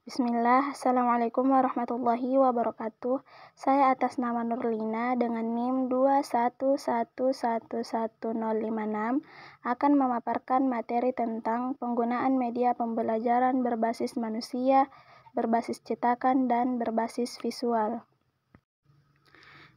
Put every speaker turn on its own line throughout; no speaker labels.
Bismillah, Assalamualaikum warahmatullahi wabarakatuh. Saya atas nama Nurlina dengan NIM 211111056 akan memaparkan materi tentang penggunaan media pembelajaran berbasis manusia, berbasis cetakan, dan berbasis visual.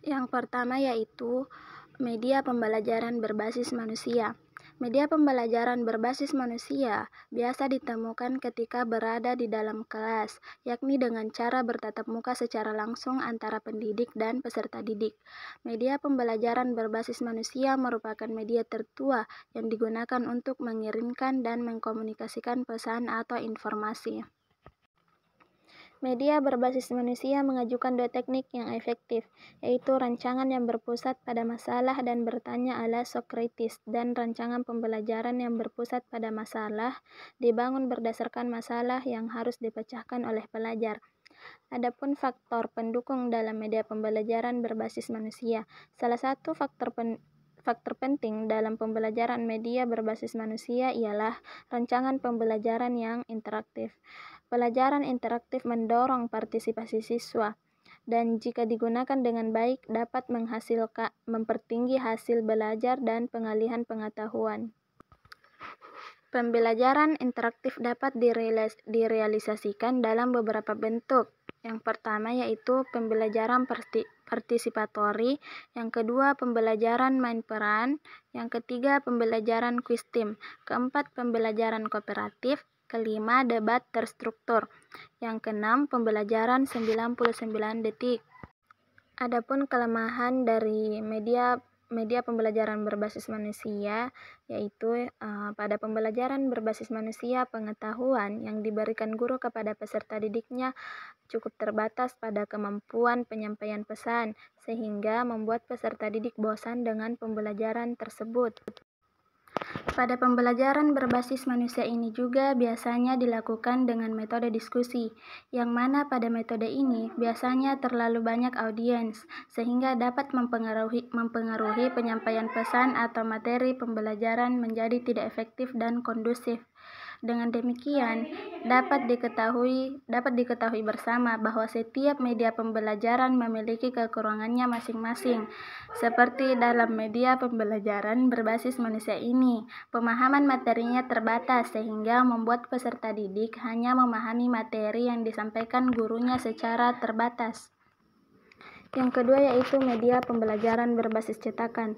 Yang pertama yaitu media pembelajaran berbasis manusia. Media pembelajaran berbasis manusia biasa ditemukan ketika berada di dalam kelas, yakni dengan cara bertatap muka secara langsung antara pendidik dan peserta didik. Media pembelajaran berbasis manusia merupakan media tertua yang digunakan untuk mengirimkan dan mengkomunikasikan pesan atau informasi. Media berbasis manusia mengajukan dua teknik yang efektif, yaitu rancangan yang berpusat pada masalah dan bertanya ala Socrates, dan rancangan pembelajaran yang berpusat pada masalah, dibangun berdasarkan masalah yang harus dipecahkan oleh pelajar. Adapun faktor pendukung dalam media pembelajaran berbasis manusia, salah satu faktor penting dalam pembelajaran media berbasis manusia ialah rancangan pembelajaran yang interaktif. Pelajaran interaktif mendorong partisipasi siswa, dan jika digunakan dengan baik dapat mempertinggi hasil belajar dan pengalihan pengetahuan. Pembelajaran interaktif dapat direalisasikan dalam beberapa bentuk. Yang pertama yaitu pembelajaran partisipatori, yang kedua pembelajaran main peran, yang ketiga pembelajaran kuis tim, keempat pembelajaran kooperatif, kelima debat terstruktur, yang keenam pembelajaran 99 detik. Adapun kelemahan dari media pembelajaran berbasis manusia yaitu pada pembelajaran berbasis manusia, pengetahuan yang diberikan guru kepada peserta didiknya cukup terbatas pada kemampuan penyampaian pesan, sehingga membuat peserta didik bosan dengan pembelajaran tersebut. Pada pembelajaran berbasis manusia ini juga biasanya dilakukan dengan metode diskusi, yang mana pada metode ini biasanya terlalu banyak audiens, sehingga dapat mempengaruhi penyampaian pesan atau materi pembelajaran menjadi tidak efektif dan kondusif. Dengan demikian, dapat diketahui bersama bahwa setiap media pembelajaran memiliki kekurangannya masing-masing. Seperti dalam media pembelajaran berbasis manusia ini, pemahaman materinya terbatas sehingga membuat peserta didik hanya memahami materi yang disampaikan gurunya secara terbatas. Yang kedua yaitu media pembelajaran berbasis cetakan.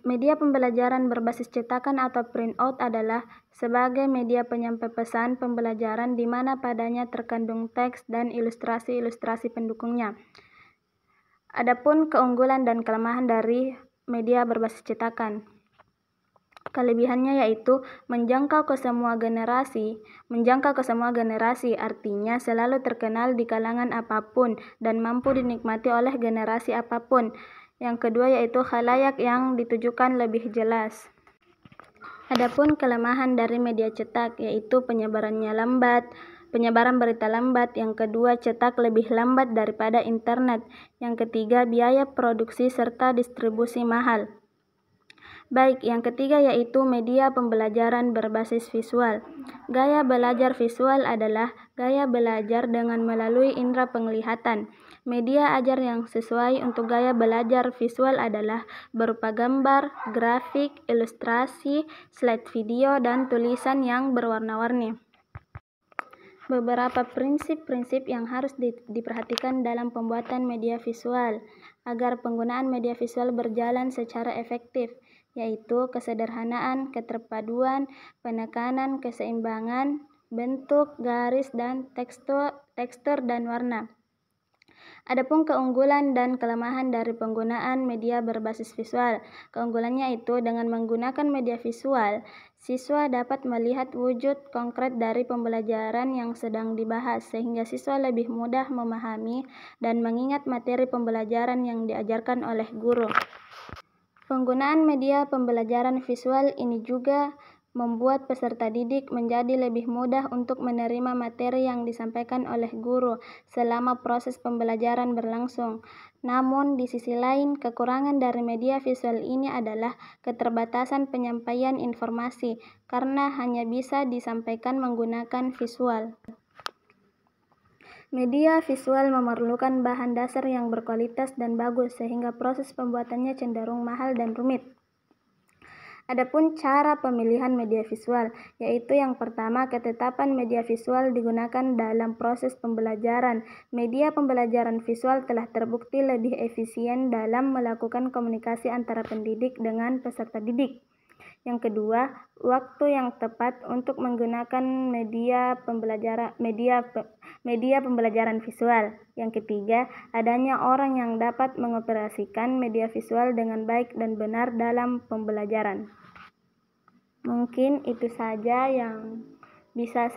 Media pembelajaran berbasis cetakan atau printout adalah sebagai media penyampai pesan pembelajaran di mana padanya terkandung teks dan ilustrasi-ilustrasi pendukungnya. Adapun keunggulan dan kelemahan dari media berbasis cetakan. Kelebihannya yaitu menjangkau ke semua generasi, artinya selalu terkenal di kalangan apapun dan mampu dinikmati oleh generasi apapun. Yang kedua yaitu khalayak yang ditujukan lebih jelas. Adapun kelemahan dari media cetak yaitu penyebaran berita lambat. Yang kedua, cetak lebih lambat daripada internet. Yang ketiga, biaya produksi serta distribusi mahal. Baik, yang ketiga yaitu media pembelajaran berbasis visual. Gaya belajar visual adalah gaya belajar dengan melalui indera penglihatan. Media ajar yang sesuai untuk gaya belajar visual adalah berupa gambar, grafik, ilustrasi, slide video, dan tulisan yang berwarna-warni. Beberapa prinsip-prinsip yang harus diperhatikan dalam pembuatan media visual agar penggunaan media visual berjalan secara efektif, yaitu kesederhanaan, keterpaduan, penekanan, keseimbangan, bentuk, garis, dan tekstur dan warna. Adapun keunggulan dan kelemahan dari penggunaan media berbasis visual. Keunggulannya itu dengan menggunakan media visual, siswa dapat melihat wujud konkret dari pembelajaran yang sedang dibahas, sehingga siswa lebih mudah memahami dan mengingat materi pembelajaran yang diajarkan oleh guru. Penggunaan media pembelajaran visual ini juga membuat peserta didik menjadi lebih mudah untuk menerima materi yang disampaikan oleh guru selama proses pembelajaran berlangsung. Namun, di sisi lain, kekurangan dari media visual ini adalah keterbatasan penyampaian informasi karena hanya bisa disampaikan menggunakan visual. Media visual memerlukan bahan dasar yang berkualitas dan bagus sehingga proses pembuatannya cenderung mahal dan rumit. Adapun cara pemilihan media visual, yaitu yang pertama, ketetapan media visual digunakan dalam proses pembelajaran. Media pembelajaran visual telah terbukti lebih efisien dalam melakukan komunikasi antara pendidik dengan peserta didik. Yang kedua, waktu yang tepat untuk menggunakan media pembelajaran visual. Yang ketiga, adanya orang yang dapat mengoperasikan media visual dengan baik dan benar dalam pembelajaran. Mungkin itu saja yang bisa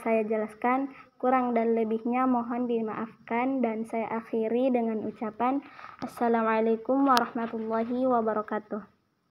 saya jelaskan. Kurang dan lebihnya mohon dimaafkan, dan saya akhiri dengan ucapan Assalamualaikum warahmatullahi wabarakatuh.